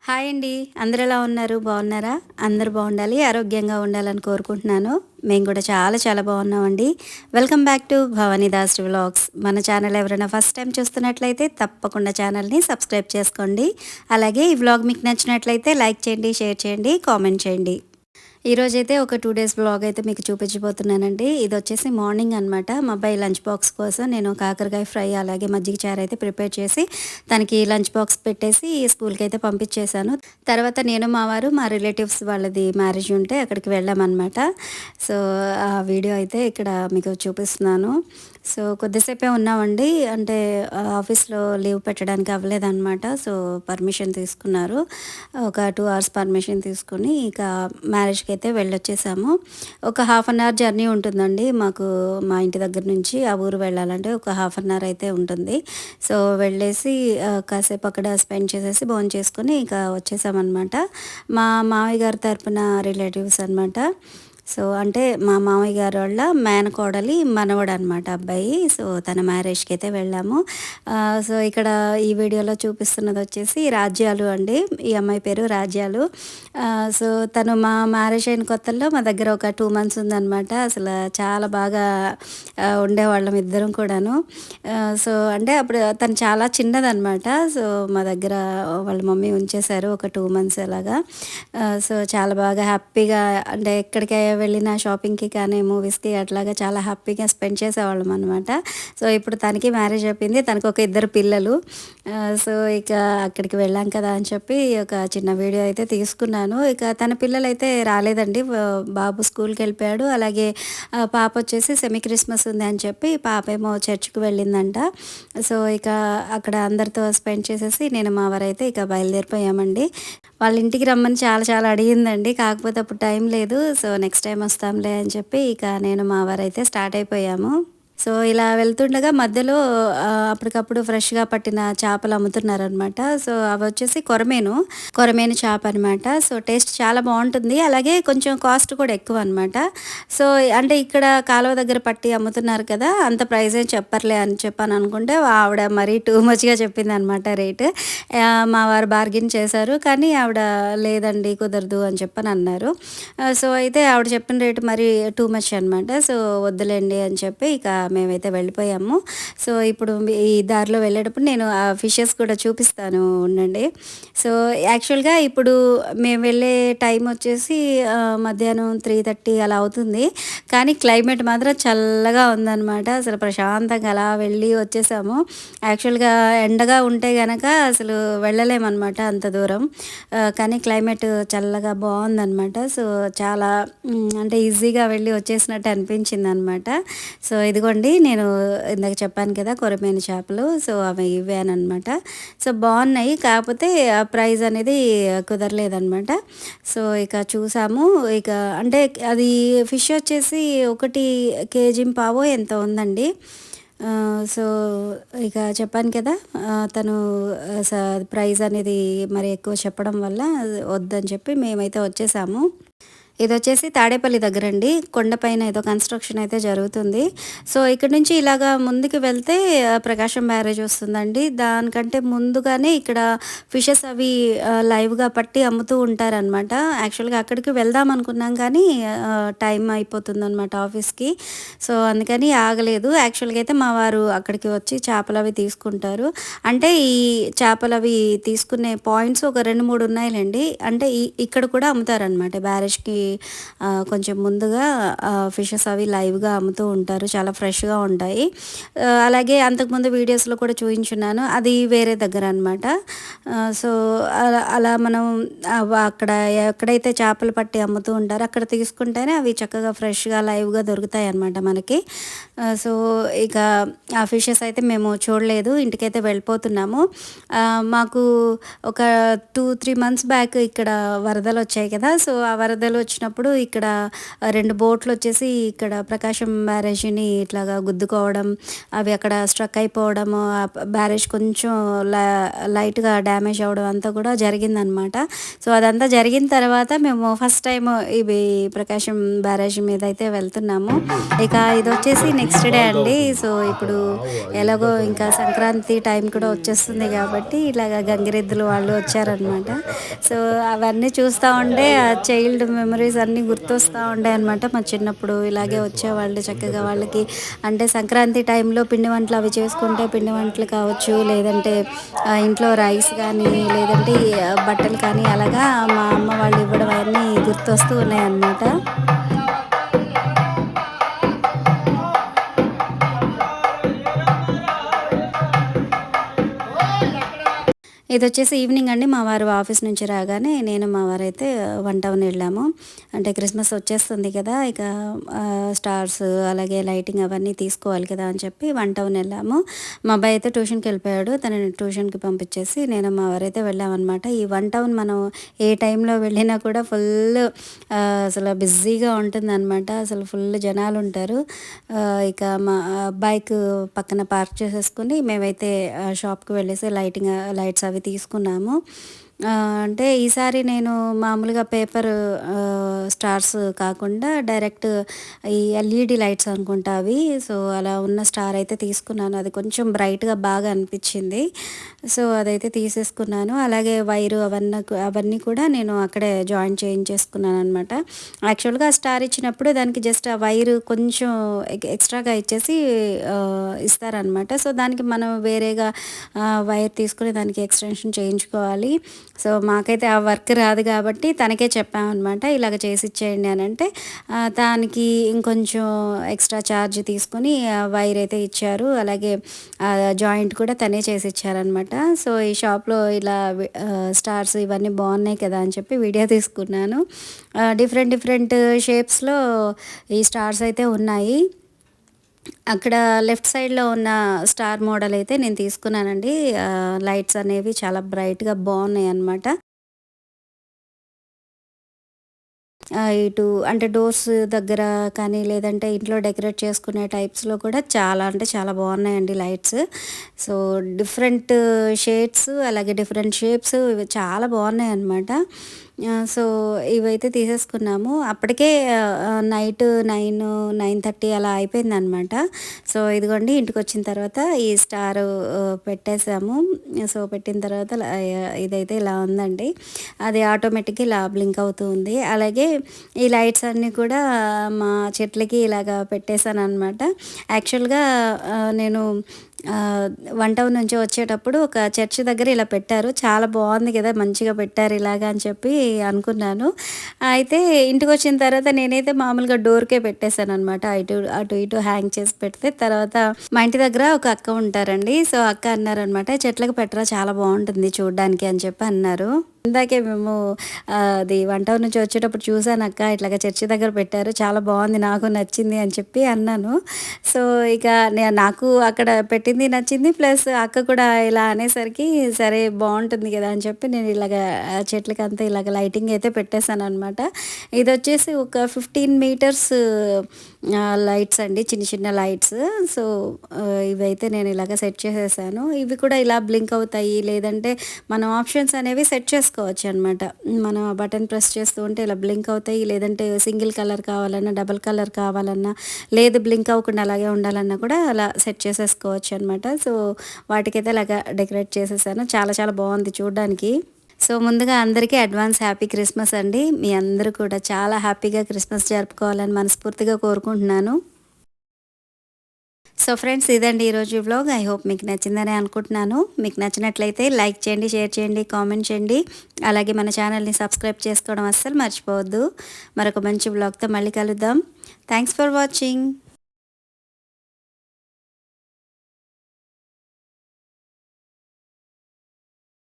Hi అండి. అందరూ ఎలా ఉన్నారు? బాగున్నారా? అందరూ బాగుండాలి, ఆరోగ్యంగా ఉండాలని కోరుకుంటున్నాను. మేము కూడా చాలా చాలా బాగున్నామండి. Welcome back to Bhavani Das vlogs. మన ఛానల్ ఎవరైనా ఫస్ట్ టైం చూస్తున్నట్లయితే తప్పకుండా ఛానల్ని సబ్స్క్రైబ్ చేసుకోండి. అలాగే ఈ వ్లాగ్ మీకు నచ్చినట్లయితే లైక్ చేయండి, షేర్ చేయండి, కామెంట్ చేయండి. ఈరోజైతే ఒక 2 డేస్ వ్లాగ్ అయితే మీకు చూపించబోతున్నానండి. ఇదొచ్చేసి మార్నింగ్ అనమాట. మా అబ్బాయి లంచ్ బాక్స్ కోసం నేను కాకరకాయ ఫ్రై అలాగే మజ్జిగ చారు అయితే ప్రిపేర్ చేసి తనకి లంచ్ బాక్స్ పెట్టేసి స్కూల్కి అయితే పంపించేశాను. తర్వాత నేను మా వారు మా రిలేటివ్స్ వాళ్ళది మ్యారేజ్ ఉంటే అక్కడికి వెళ్ళామన్నమాట. సో ఆ వీడియో అయితే ఇక్కడ మీకు చూపిస్తున్నాను. సో కొద్దిసేపే ఉన్నామండి. అంటే ఆఫీస్లో లీవ్ పెట్టడానికి అవ్వలేదన్నమాట. సో పర్మిషన్ తీసుకున్నారు. ఒక 2 అవర్స్ పర్మిషన్ తీసుకుని ఇక మ్యారేజ్కి అయితే వెళ్ళొచ్చేసాము. ఒక హాఫ్ అన్ అవర్ జర్నీ ఉంటుందండి మాకు. మా ఇంటి దగ్గర నుంచి ఆ ఊరు వెళ్ళాలంటే ఒక హాఫ్ అన్ అవర్ అయితే ఉంటుంది. సో వెళ్ళేసి కాసేపు అక్కడ స్పెండ్ చేసేసి భోంచేసుకొని ఇక వచ్చేసామన్నమాట. మా మామయ్య గారి తరపున రిలేటివ్స్ అనమాట. సో అంటే మా మామయ్య గారు వాళ్ళ మేనకోడలి మనవడు అనమాట అబ్బాయి. సో తన మ్యారేజ్కి అయితే వెళ్ళాము. సో ఇక్కడ ఈ వీడియోలో చూపిస్తున్నది వచ్చేసి రాజ్యాలు అండి. ఈ అమ్మాయి పేరు రాజ్యాలు. సో తను మా మ్యారేజ్ అయిన కొత్తల్లో మా దగ్గర ఒక 2 మంత్స్ ఉందన్నమాట. అసలు చాలా బాగా ఉండేవాళ్ళం ఇద్దరం కూడాను. సో అంటే అప్పుడు తను చాలా చిన్నదనమాట. సో మా దగ్గర వాళ్ళ మమ్మీ ఉంచేశారు ఒక 2 మంత్స్ అలాగా. సో చాలా బాగా హ్యాపీగా అంటే ఎక్కడికి వెళ్ళిన షాపింగ్కి కానీ మూవీస్కి అట్లాగా చాలా హ్యాపీగా స్పెండ్ చేసేవాళ్ళం అనమాట. సో ఇప్పుడు తనకి మ్యారేజ్ అయిపోయింది. తనకు ఒక 2 పిల్లలు. సో ఇక అక్కడికి వెళ్ళాం కదా అని చెప్పి ఒక చిన్న వీడియో అయితే తీసుకున్నాను. ఇక తన పిల్లలు అయితే రాలేదండి. బాబు స్కూల్కి వెళ్ళిపోయాడు. అలాగే పాప వచ్చేసి సెమీ క్రిస్మస్ ఉంది అని చెప్పి పాప ఏమో చర్చ్కి వెళ్ళిందంట. సో ఇక అక్కడ అందరితో స్పెండ్ చేసేసి నేను మా వారైతే ఇక బయలుదేరిపోయామండి. వాళ్ళ ఇంటికి రమ్మని చాలా చాలా అడిగిందండి. కాకపోతే అప్పుడు టైం లేదు. సో నెక్స్ట్ టైం వస్తాంలే అని చెప్పి ఇక నేను మా వారైతే స్టార్ట్ అయిపోయాము. సో ఇలా వెళ్తుండగా మధ్యలో అప్పటికప్పుడు ఫ్రెష్గా పట్టిన చేపలు అమ్ముతున్నారనమాట. సో అవి వచ్చేసి కొరమేను చేప అనమాట. సో టేస్ట్ చాలా బాగుంటుంది. అలాగే కొంచెం కాస్ట్ కూడా ఎక్కువ అనమాట. సో అంటే ఇక్కడ కాలువ దగ్గర పట్టి అమ్ముతున్నారు కదా, అంత ప్రైస్ ఏం చెప్పర్లే అని చెప్పాను అనుకుంటే ఆవిడ మరీ టూ మచ్గా చెప్పింది అనమాట రేటు. మా వారు బార్గెన్ చేశారు కానీ ఆవిడ లేదండి కుదరదు అని చెప్పని అన్నారు. సో అయితే ఆవిడ చెప్పిన రేటు మరి టూ మచ్ అనమాట. సో వద్దులేండి అని చెప్పి ఇక మేమైతే వెళ్ళిపోయాము. సో ఇప్పుడు ఈ దారిలో వెళ్ళేటప్పుడు నేను ఆ ఫిషెస్ కూడా చూపిస్తాను ఉండండి. సో యాక్చువల్గా ఇప్పుడు మేము వెళ్ళే టైం వచ్చేసి మధ్యాహ్నం 3:30 అలా అవుతుంది. కానీ క్లైమేట్ మాత్రం చల్లగా ఉందన్నమాట. అసలు ప్రశాంతంగా అలా వెళ్ళి వచ్చేసాము. యాక్చువల్గా ఎండగా ఉంటే కనుక అసలు వెళ్ళలేమన్నమాట అంత దూరం. కానీ క్లైమేట్ చల్లగా బాగుందన్నమాట. సో చాలా అంటే ఈజీగా వెళ్ళి వచ్చేసినట్టు అనిపించింది అనమాట. సో ఇదిగోండి నేను ఇందాక చెప్పాను కదా కొరమేను చేపలు. సో అవి ఇవేనమాట. సో బాగున్నాయి. కాకపోతే ఆ ప్రైస్ అనేది కుదరలేదనమాట. సో ఇక చూసాము. ఇక అంటే అది ఫిష్ వచ్చేసి 1 కేజీ పావో ఎంత ఉందండి. సో ఇక చెప్పాను కదా తను ప్రైస్ అనేది మరి ఎక్కువ చెప్పడం వల్ల వద్దని చెప్పి మేమైతే వచ్చేసాము. ఇది వచ్చేసి తాడేపల్లి దగ్గర అండి. కొండపైన ఏదో కన్స్ట్రక్షన్ అయితే జరుగుతుంది. సో ఇక్కడ నుంచి ఇలాగా ముందుకు వెళ్తే ప్రకాశం బ్యారేజ్ వస్తుందండి. దానికంటే ముందుగానే ఇక్కడ ఫిషెస్ అవి లైవ్గా పట్టి అమ్ముతూ ఉంటారనమాట. యాక్చువల్గా అక్కడికి వెళ్దాం అనుకున్నాం కానీ టైం అయిపోతుందన్నమాట ఆఫీస్కి. సో అందుకని ఆగలేదు. యాక్చువల్గా అయితే మా వారు అక్కడికి వచ్చి చేపలు అవి తీసుకుంటారు. అంటే ఈ చేపలు అవి తీసుకునే పాయింట్స్ ఒక 2-3 ఉన్నాయిలేండి. అంటే ఇక్కడ కూడా అమ్ముతారనమాట. బ్యారేజ్కి కొంచెం ముందుగా ఫిషెస్ అవి లైవ్గా అమ్ముతూ ఉంటారు. చాలా ఫ్రెష్గా ఉంటాయి. అలాగే అంతకుముందు వీడియోస్లో కూడా చూపించున్నాను. అది వేరే దగ్గర అనమాట. సో అలా మనం అక్కడ ఎక్కడైతే చేపలు పట్టి అమ్ముతూ ఉంటారో అక్కడ తీసుకుంటేనే అవి చక్కగా ఫ్రెష్గా లైవ్గా దొరుకుతాయి అన్నమాట మనకి. సో ఇక ఆ ఫిషెస్ అయితే మేము చూడలేదు. ఇంటికైతే వెళ్ళిపోతున్నాము. మాకు ఒక 2-3 మంత్స్ బ్యాక్ ఇక్కడ వరదలు వచ్చాయి కదా. సో ఆ వరదలు వచ్చిన వచ్చినప్పుడు ఇక్కడ 2 బోట్లు వచ్చేసి ఇక్కడ ప్రకాశం బ్యారేజ్‌ని ఇట్లాగా గుద్దుకోవడం, అవి అక్కడ స్ట్రక్ అయిపోవడము, బ్యారేజ్ కొంచెం లైట్‌గా డ్యామేజ్ అవ్వడం అంతా కూడా జరిగిందనమాట. సో, అదంతా జరిగిన తర్వాత మేము ఫస్ట్ టైము ఇవి ప్రకాశం బ్యారేజ్ మీదయితే వెళ్తున్నాము. ఇక ఇదొచ్చేసి నెక్స్ట్ డే అండి. సో, ఇప్పుడు ఎలాగో ఇంకా సంక్రాంతి టైం కూడా వచ్చేస్తుంది కాబట్టి ఇలాగ గంగిరెద్దులు వాళ్ళు వచ్చారనమాట. సో, అవన్నీ చూస్తూ ఉంటే ఆ చైల్డ్ మెమరీస్ అన్నీ గుర్తొస్తూ ఉంటాయన్నమాట. మా చిన్నప్పుడు ఇలాగే వచ్చేవాళ్ళు చక్కగా వాళ్ళకి అంటే సంక్రాంతి టైంలో పిండి వంటలు అవి చేసుకుంటే పిండి వంటలు కావచ్చు, లేదంటే ఇంట్లో రైస్ కానీ, లేదంటే బట్టలు కానీ అలాగా మా అమ్మ వాళ్ళు ఇవ్వడం అవన్నీ గుర్తొస్తూ ఉన్నాయన్నమాట. ఇదొచ్చేసి ఈవినింగ్ అండి. మా వారు ఆఫీస్ నుంచి రాగానే నేను మా వారైతే వన్ టౌన్ వెళ్ళాము. అంటే క్రిస్మస్ వచ్చేస్తుంది కదా! ఇక స్టార్స్ అలాగే లైటింగ్ అవన్నీ తీసుకోవాలి కదా అని చెప్పి వన్ టౌన్ వెళ్ళాము. మా అబ్బాయి అయితే ట్యూషన్‌కి వెళ్ళిపోయాడు. తనని ట్యూషన్‌కి పంపించేసి నేను మా వారైతే వెళ్ళామనమాట. ఈ వన్ టౌన్ మనం ఏ టైంలో వెళ్ళినా కూడా ఫుల్ అసలు బిజీగా ఉంటుందనమాట. అసలు ఫుల్ జనాలుంటారు. ఇక మా బైక్ పక్కన పార్క్ చేసేసుకొని మేమైతే షాప్‌కి వెళ్ళేసి లైట్స్ అవి తీసుకున్నాము. అంటే ఈసారి నేను మామూలుగా పేపర్ స్టార్స్ కాకుండా డైరెక్ట్ ఈ ఎల్ఈడి లైట్స్ అనుకుంటా అవి. సో, అలా ఉన్న స్టార్ అయితే తీసుకున్నాను. అది కొంచెం బ్రైట్‌గా బాగా అనిపించింది. సో, అదైతే తీసేసుకున్నాను. అలాగే వైరు అవన్నీ కూడా నేను అక్కడే జాయింట్ చేయించేసుకున్నాననమాట. యాక్చువల్‌గా స్టార్ ఇచ్చినప్పుడు దానికి జస్ట్ ఆ వైరు కొంచెం ఎక్స్ట్రాగా ఇచ్చేసి ఇస్తారనమాట. సో, దానికి మనం వేరేగా వైర్ తీసుకొని దానికి ఎక్స్టెన్షన్ చేయించుకోవాలి. సో, మాకైతే ఆ వర్క్ రాదు కాబట్టి తనకే చెప్పామనమాట. ఇలాగ చేసిచ్చేయండి అనంటే దానికి ఇంకొంచెం ఎక్స్ట్రా ఛార్జ్ తీసుకొని వైర్ అయితే ఇచ్చారు. అలాగే జాయింట్ కూడా తనే చేసిచ్చారనమాట. సో, ఈ షాప్‌లో ఇలా స్టార్స్ ఇవన్నీ బాగున్నాయి కదా అని చెప్పి వీడియో తీసుకున్నాను. డిఫరెంట్ షేప్స్‌లో ఈ స్టార్స్ అయితే ఉన్నాయి. అక్కడ లెఫ్ట్ సైడ్‌లో ఉన్న స్టార్ మోడల్ అయితే నేను తీసుకున్నానండి. లైట్స్ అనేవి చాలా బ్రైట్‌గా బాగున్నాయన్నమాట. ఇటు అంటే డోర్స్ దగ్గర కానీ, లేదంటే ఇంట్లో డెకరేట్ చేసుకునే టైప్స్‌లో కూడా చాలా అంటే చాలా బాగున్నాయండి లైట్స్. సో, డిఫరెంట్ షేడ్స్ అలాగే డిఫరెంట్ షేప్స్ ఇవి చాలా బాగున్నాయన్నమాట. సో, ఇవైతే తీసేసుకున్నాము. అప్పటికే నైట్ 9:30 అలా అయిపోయిందనమాట. సో, ఇదిగోండి ఇంటికొచ్చిన తర్వాత ఈ స్టారు పెట్టేసాము. సో, పెట్టిన తర్వాత ఇదైతే ఇలా ఉందండి. అది ఆటోమేటిక్‌గా ఇలా బ్లింక్ అవుతూ ఉంది. అలాగే ఈ లైట్స్ అన్నీ కూడా మా చెట్లకి ఇలాగా పెట్టేసాననమాట. యాక్చువల్‌గా నేను వన్ టౌన్ నుంచి వచ్చేటప్పుడు ఒక చర్చ్ దగ్గర ఇలా పెట్టారు. చాలా బాగుంది కదా! మంచిగా పెట్టారు ఇలాగా అని చెప్పి అనుకున్నాను. అయితే ఇంటికొచ్చిన తర్వాత నేనైతే మామూలుగా డోర్‌కే పెట్టేసాననమాట. అటు ఇటు హ్యాంగ్ చేసి పెడితే తర్వాత మా ఇంటి దగ్గర ఒక అక్క ఉంటారండి. సో, అక్క అన్నారనమాట, "చెట్లకు పెట్టరా చాలా బాగుంటుంది చూడ్డానికి" అని చెప్పి అన్నారు. ఇందాకే మేము అది వన్ టౌన్ నుంచి వచ్చేటప్పుడు చూసానక్క ఇట్లాగా చర్చి దగ్గర పెట్టారు. చాలా బాగుంది నాకు నచ్చింది అని చెప్పి అన్నాను. సో, ఇక నాకు అక్కడ పెట్టింది నచ్చింది. ప్లస్ అక్క కూడా ఇలా అనేసరికి సరే బాగుంటుంది కదా అని చెప్పి నేను ఇలాగ చెట్లకంతా ఇలాగ లైటింగ్ అయితే పెట్టేశాననమాట. ఇదొచ్చేసి ఒక 15 మీటర్స్ లైట్స్ అండి. చిన్న చిన్న లైట్స్. సో, ఇవైతే నేను ఇలాగ సెట్ చేసేసాను. ఇవి కూడా ఇలా బ్లింక్ అవుతాయి. లేదంటే మనం ఆప్షన్స్ అనేవి సెట్ చేసుకోవచ్చు అనమాట. మనం బటన్ ప్రెస్ చేస్తూ ఉంటే ఇలా బ్లింక్ అవుతాయి. లేదంటే సింగిల్ కలర్ కావాలన్నా, డబుల్ కలర్ కావాలన్నా, లేదు బ్లింక్ అవ్వకుండా అలాగే ఉండాలన్నా కూడా అలా సెట్ చేసేసుకోవచ్చు అనమాట. సో, వాటికైతే అలాగా డెకరేట్ చేసేసాను. చాలా చాలా బాగుంది చూడ్డానికి. సో, ముందుగా అందరికీ అడ్వాన్స్ హ్యాపీ క్రిస్మస్ అండి. మీ అందరూ కూడా చాలా హ్యాపీగా క్రిస్మస్ జరుపుకోవాలని మనస్ఫూర్తిగా కోరుకుంటున్నాను. సో, ఫ్రెండ్స్ ఇదండి ఈరోజు వ్లాగ్. ఐ హోప్ మీకు నచ్చిందని అనుకుంటున్నాను. మీకు నచ్చినట్లయితే లైక్ చేయండి, షేర్ చేయండి, కామెంట్ చేయండి. అలాగే మన ఛానల్ని సబ్స్క్రైబ్ చేసుకోవడం అస్సలు మర్చిపోవద్దు. మరొక మంచి వ్లాగ్తో మళ్ళీ కలుద్దాం. Thanks for watching.